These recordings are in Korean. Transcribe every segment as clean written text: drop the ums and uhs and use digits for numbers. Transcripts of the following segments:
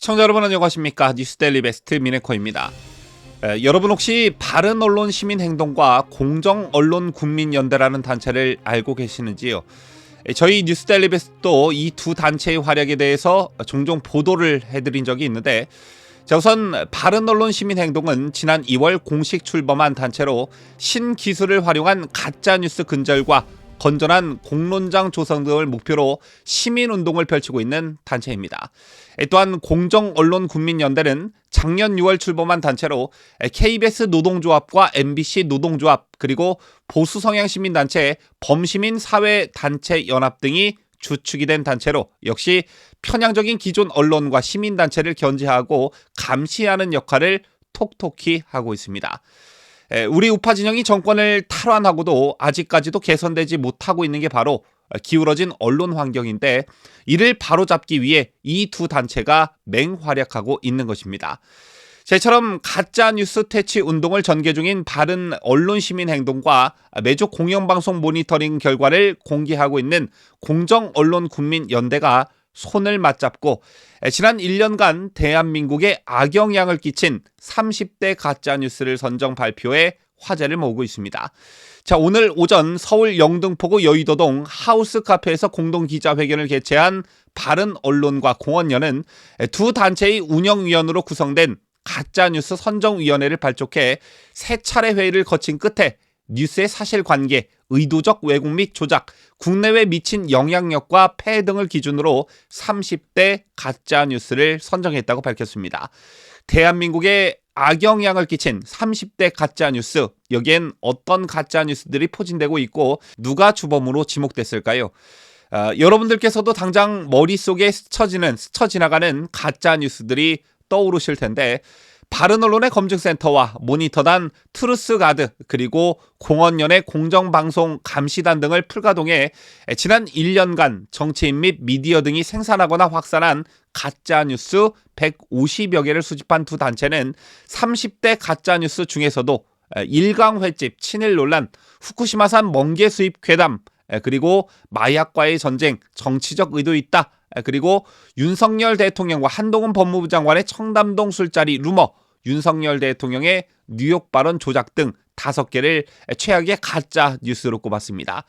시청자 여러분 안녕하십니까. 뉴스데일리 베스트 미네코입니다. 여러분 혹시 바른언론 시민행동과 공정언론국민연대라는 단체를 알고 계시는지요? 저희 뉴스데일리 베스트도 이 두 단체의 활약에 대해서 종종 보도를 해드린 적이 있는데, 자, 우선 바른언론 시민행동은 지난 2월 공식 출범한 단체로 신기술을 활용한 가짜뉴스 근절과 건전한 공론장 조성 등을 목표로 시민운동을 펼치고 있는 단체입니다. 또한 공정언론국민연대는 작년 6월 출범한 단체로 KBS 노동조합과 MBC 노동조합, 그리고 보수성향시민단체 범시민사회단체연합 등이 주축이 된 단체로 역시 편향적인 기존 언론과 시민단체를 견제하고 감시하는 역할을 톡톡히 하고 있습니다. 우리 우파 진영이 정권을 탈환하고도 아직까지도 개선되지 못하고 있는 게 바로 기울어진 언론 환경인데, 이를 바로잡기 위해 이 두 단체가 맹활약하고 있는 것입니다. 저처럼 가짜뉴스 퇴치 운동을 전개 중인 바른 언론 시민행동과 매주 공영방송 모니터링 결과를 공개하고 있는 공정언론국민연대가 손을 맞잡고 지난 1년간 대한민국에 악영향을 끼친 30대 가짜뉴스를 선정 발표해 화제를 모으고 있습니다. 자, 오늘 오전 서울 영등포구 여의도동 하우스 카페에서 공동기자회견을 개최한 바른언론과 공언연은 두 단체의 운영위원으로 구성된 가짜뉴스 선정위원회를 발족해 세 차례 회의를 거친 끝에 뉴스의 사실관계, 의도적 왜곡 및 조작, 국내외에 미친 영향력과 폐해 등을 기준으로 30대 가짜뉴스를 선정했다고 밝혔습니다. 대한민국에 악영향을 끼친 30대 가짜뉴스, 여기엔 어떤 가짜뉴스들이 포진되고 있고 누가 주범으로 지목됐을까요? 여러분들께서도 당장 머릿속에 스쳐 지나가는 가짜뉴스들이 떠오르실 텐데, 바른언론의 검증센터와 모니터단, 트루스가드, 그리고 공언연의 공정방송 감시단 등을 풀가동해 지난 1년간 정치인 및 미디어 등이 생산하거나 확산한 가짜뉴스 150여 개를 수집한 두 단체는 30대 가짜뉴스 중에서도 일강횟집, 친일 논란, 후쿠시마산 멍게 수입 괴담, 그리고 마약과의 전쟁, 정치적 의도 있다, 그리고 윤석열 대통령과 한동훈 법무부 장관의 청담동 술자리 루머, 윤석열 대통령의 뉴욕 발언 조작 등 5개를 최악의 가짜 뉴스로 꼽았습니다.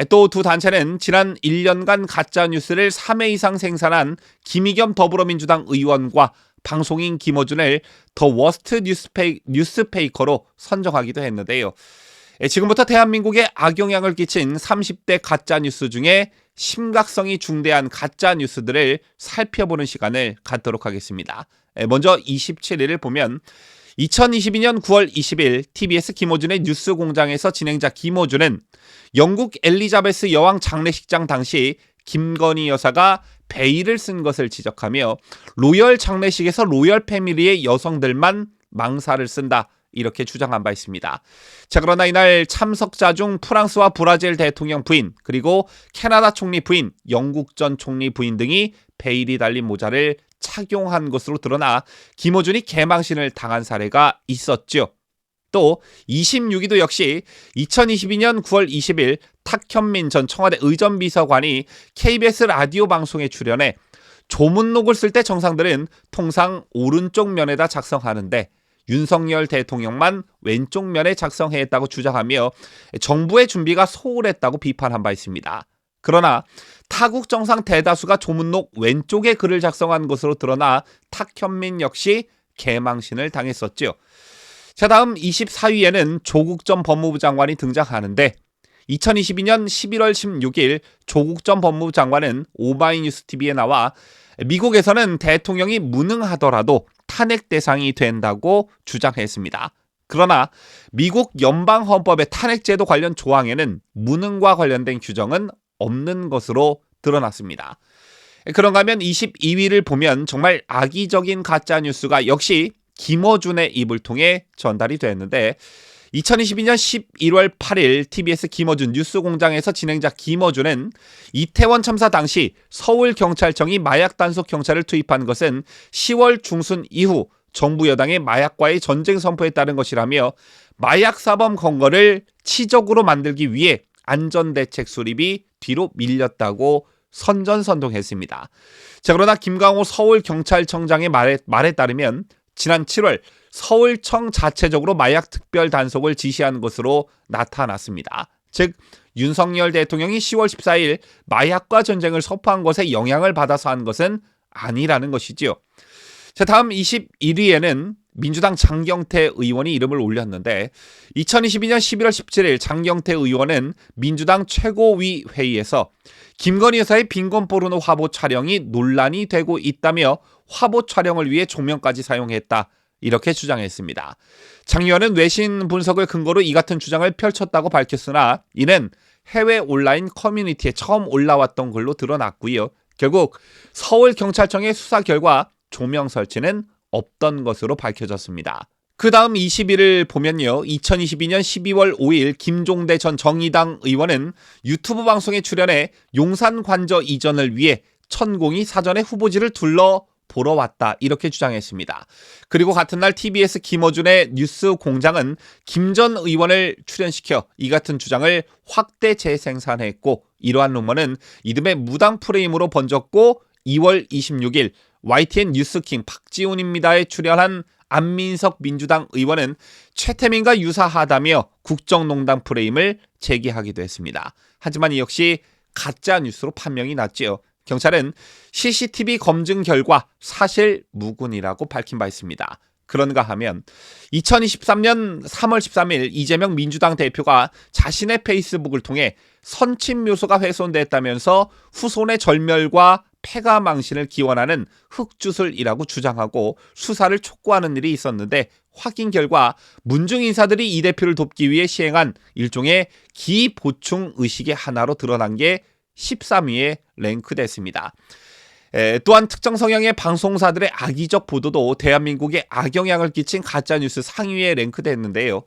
또 두 단체는 지난 1년간 가짜 뉴스를 3회 이상 생산한 김의겸 더불어민주당 의원과 방송인 김어준을 더 워스트 뉴스페이커로 선정하기도 했는데요. 지금부터 대한민국에 악영향을 끼친 30대 가짜뉴스 중에 심각성이 중대한 가짜뉴스들을 살펴보는 시간을 갖도록 하겠습니다. 먼저 27일을 보면 2022년 9월 20일 TBS 김어준의 뉴스공장에서 진행자 김어준은 영국 엘리자베스 여왕 장례식장 당시 김건희 여사가 베일을 쓴 것을 지적하며 로열 장례식에서 로열 패밀리의 여성들만 망사를 쓴다, 이렇게 주장한 바 있습니다. 자, 그러나 이날 참석자 중 프랑스와 브라질 대통령 부인, 그리고 캐나다 총리 부인, 영국 전 총리 부인 등이 베일이 달린 모자를 착용한 것으로 드러나 김어준이 개망신을 당한 사례가 있었죠. 또 26위도 역시 2022년 9월 20일 탁현민 전 청와대 의전비서관이 KBS 라디오 방송에 출연해 조문록을 쓸 때 정상들은 통상 오른쪽 면에다 작성하는데 윤석열 대통령만 왼쪽 면에 작성해 했다고 주장하며 정부의 준비가 소홀했다고 비판한 바 있습니다. 그러나 타국 정상 대다수가 조문록 왼쪽에 글을 작성한 것으로 드러나 탁현민 역시 개망신을 당했었죠. 자, 다음 24위에는 조국 전 법무부 장관이 등장하는데, 2022년 11월 16일 조국 전 법무부 장관은 오마이뉴스 TV에 나와 미국에서는 대통령이 무능하더라도 탄핵 대상이 된다고 주장했습니다. 그러나 미국 연방헌법의 탄핵제도 관련 조항에는 무능과 관련된 규정은 없는 것으로 드러났습니다. 그런가 하면 22위를 보면 정말 악의적인 가짜뉴스가 역시 김어준의 입을 통해 전달이 됐는데, 2022년 11월 8일 TBS 김어준 뉴스공장에서 진행자 김어준은 이태원 참사 당시 서울경찰청이 마약단속 경찰을 투입한 것은 10월 중순 이후 정부 여당의 마약과의 전쟁 선포에 따른 것이라며 마약사범 검거를 치적으로 만들기 위해 안전대책 수립이 뒤로 밀렸다고 선전선동했습니다. 자, 그러나 김강호 서울경찰청장의 말에 따르면 지난 7월 서울청 자체적으로 마약 특별 단속을 지시한 것으로 나타났습니다. 즉 윤석열 대통령이 10월 14일 마약과 전쟁을 선포한 것에 영향을 받아서 한 것은 아니라는 것이지요. 자, 다음 21위에는 민주당 장경태 의원이 이름을 올렸는데 2022년 11월 17일 장경태 의원은 민주당 최고위 회의에서 김건희 여사의 빈곤 포르노 화보 촬영이 논란이 되고 있다며 화보 촬영을 위해 조명까지 사용했다, 이렇게 주장했습니다. 장 의원은 외신 분석을 근거로 이 같은 주장을 펼쳤다고 밝혔으나 이는 해외 온라인 커뮤니티에 처음 올라왔던 걸로 드러났고요. 결국 서울경찰청의 수사 결과 조명 설치는 없던 것으로 밝혀졌습니다. 그 다음 20일을 보면요. 2022년 12월 5일 김종대 전 정의당 의원은 유튜브 방송에 출연해 용산 관저 이전을 위해 천공이 사전에 후보지를 둘러 보러 왔다, 이렇게 주장했습니다. 그리고 같은 날 TBS 김어준의 뉴스 공장은 김 전 의원을 출연시켜 이 같은 주장을 확대 재생산했고 이러한 루머는 이듬해 무당 프레임으로 번졌고 2월 26일 YTN 뉴스킹 박지훈입니다에 출연한 안민석 민주당 의원은 최태민과 유사하다며 국정농단 프레임을 제기하기도 했습니다. 하지만 이 역시 가짜 뉴스로 판명이 났지요. 경찰은 CCTV 검증 결과 사실 무근이라고 밝힌 바 있습니다. 그런가 하면 2023년 3월 13일 이재명 민주당 대표가 자신의 페이스북을 통해 선친 묘소가 훼손됐다면서 후손의 절멸과 폐가 망신을 기원하는 흑주술이라고 주장하고 수사를 촉구하는 일이 있었는데 확인 결과 문중 인사들이 이 대표를 돕기 위해 시행한 일종의 기보충 의식의 하나로 드러난 게 13위에 랭크됐습니다. 또한 특정 성향의 방송사들의 악의적 보도도 대한민국에 악영향을 끼친 가짜뉴스 상위에 랭크됐는데요.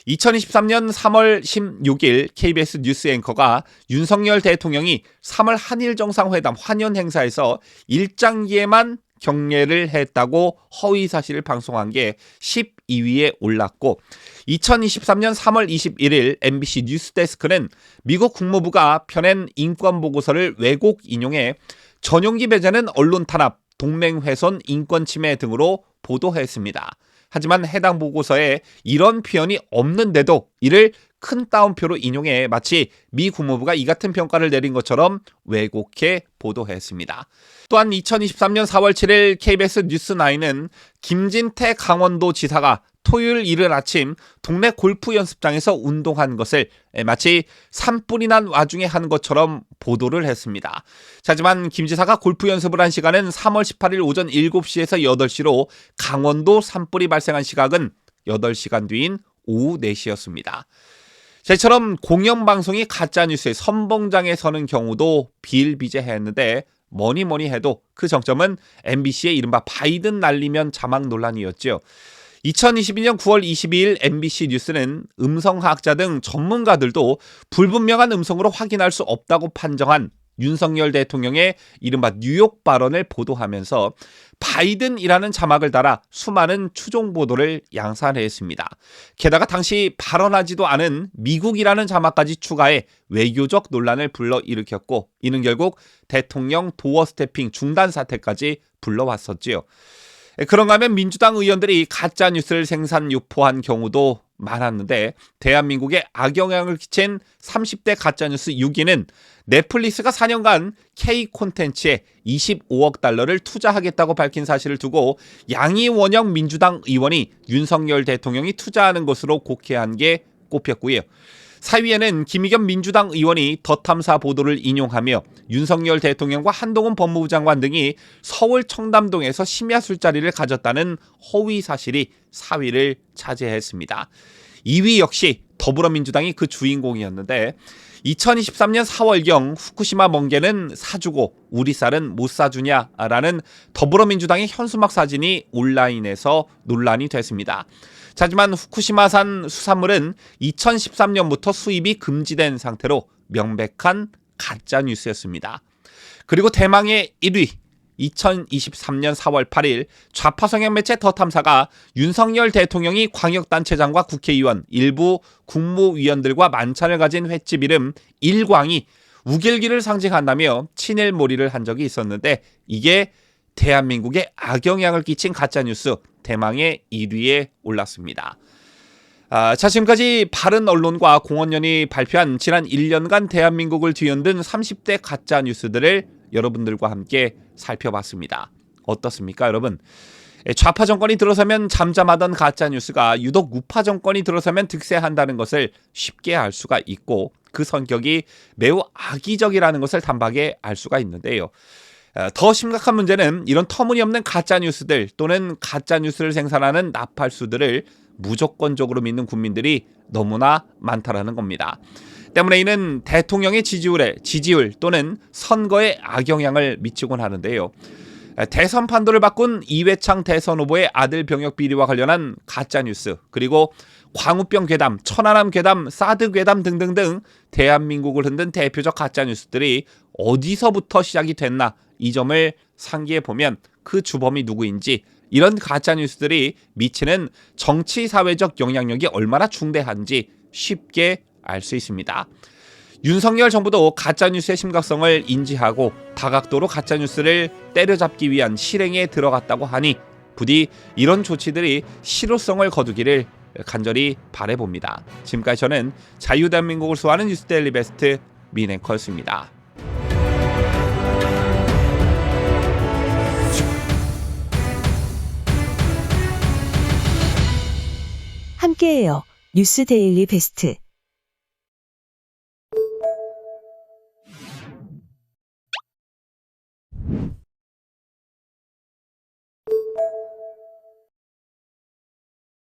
2023년 3월 16일 KBS 뉴스 앵커가 윤석열 대통령이 3월 한일 정상회담 환연 행사에서 일장기에만 경례를 했다고 허위 사실을 방송한 게 12위에 올랐고 2023년 3월 21일 MBC 뉴스데스크는 미국 국무부가 펴낸 인권보고서를 왜곡 인용해 전용기 배제는 언론 탄압, 동맹 훼손, 인권 침해 등으로 보도했습니다. 하지만 해당 보고서에 이런 표현이 없는데도 이를 큰 따옴표로 인용해 마치 미 국무부가 이 같은 평가를 내린 것처럼 왜곡해 보도했습니다. 또한 2023년 4월 7일 KBS 뉴스9은 김진태 강원도지사가 토요일 이른 아침 동네 골프 연습장에서 운동한 것을 마치 산불이 난 와중에 한 것처럼 보도를 했습니다. 하지만 김 지사가 골프 연습을 한 시간은 3월 18일 오전 7시에서 8시로 강원도 산불이 발생한 시각은 8시간 뒤인 오후 4시였습니다. 이처럼 공영방송이 가짜뉴스의 선봉장에 서는 경우도 비일비재했는데 뭐니 해도 그 정점은 MBC의 이른바 바이든 날리면 자막 논란이었죠. 2022년 9월 22일 MBC 뉴스는 음성학자 등 전문가들도 불분명한 음성으로 확인할 수 없다고 판정한 윤석열 대통령의 이른바 뉴욕 발언을 보도하면서 바이든이라는 자막을 달아 수많은 추종 보도를 양산했습니다. 게다가 당시 발언하지도 않은 미국이라는 자막까지 추가해 외교적 논란을 불러일으켰고 이는 결국 대통령 도어 스태핑 중단 사태까지 불러왔었지요. 그런가 하면 민주당 의원들이 가짜뉴스를 생산 유포한 경우도 많았는데 대한민국에 악영향을 끼친 30대 가짜뉴스 6위는 넷플릭스가 4년간 K 콘텐츠에 25억 달러를 투자하겠다고 밝힌 사실을 두고 양이원영 민주당 의원이 윤석열 대통령이 투자하는 것으로 곡해한 게 꼽혔고요. 4위에는 김의겸 민주당 의원이 더 탐사 보도를 인용하며 윤석열 대통령과 한동훈 법무부 장관 등이 서울 청담동에서 심야 술자리를 가졌다는 허위 사실이 4위를 차지했습니다. 2위 역시 더불어민주당이 그 주인공이었는데 2023년 4월경 후쿠시마 멍게는 사주고 우리 쌀은 못 사주냐라는 더불어민주당의 현수막 사진이 온라인에서 논란이 됐습니다. 하지만 후쿠시마산 수산물은 2013년부터 수입이 금지된 상태로 명백한 가짜 뉴스였습니다. 그리고 대망의 1위 2023년 4월 8일 좌파 성향 매체 더 탐사가 윤석열 대통령이 광역단체장과 국회의원, 일부 국무위원들과 만찬을 가진 횟집 이름 일광이 우길기를 상징한다며 친일몰이를 한 적이 있었는데 이게 대한민국에 악영향을 끼친 가짜뉴스 대망의 1위에 올랐습니다. 자, 지금까지 바른 언론과 공언련이 발표한 지난 1년간 대한민국을 뒤흔든 30대 가짜 뉴스들을 여러분들과 함께 살펴봤습니다. 어떻습니까, 여러분? 좌파 정권이 들어서면 잠잠하던 가짜 뉴스가 유독 우파 정권이 들어서면 득세한다는 것을 쉽게 알 수가 있고 그 성격이 매우 악의적이라는 것을 단박에 알 수가 있는데요. 더 심각한 문제는 이런 터무니없는 가짜 뉴스들 또는 가짜 뉴스를 생산하는 나팔수들을 무조건적으로 믿는 국민들이 너무나 많다라는 겁니다. 때문에 이는 대통령의 지지율 또는 선거에 악영향을 미치곤 하는데요. 대선 판도를 바꾼 이회창 대선 후보의 아들 병역 비리와 관련한 가짜뉴스, 그리고 광우병 괴담, 천안함 괴담, 사드 괴담 등등등 대한민국을 흔든 대표적 가짜뉴스들이 어디서부터 시작이 됐나, 이 점을 상기해 보면 그 주범이 누구인지, 이런 가짜뉴스들이 미치는 정치 사회적 영향력이 얼마나 중대한지 쉽게 알 수 있습니다. 윤석열 정부도 가짜뉴스의 심각성을 인지하고 다각도로 가짜뉴스를 때려잡기 위한 실행에 들어갔다고 하니 부디 이런 조치들이 실효성을 거두기를 간절히 바라봅니다. 지금까지 저는 자유대한민국을 수호하는 뉴스데일리 베스트 민앵커였습니다. 함께해요. 뉴스데일리 베스트.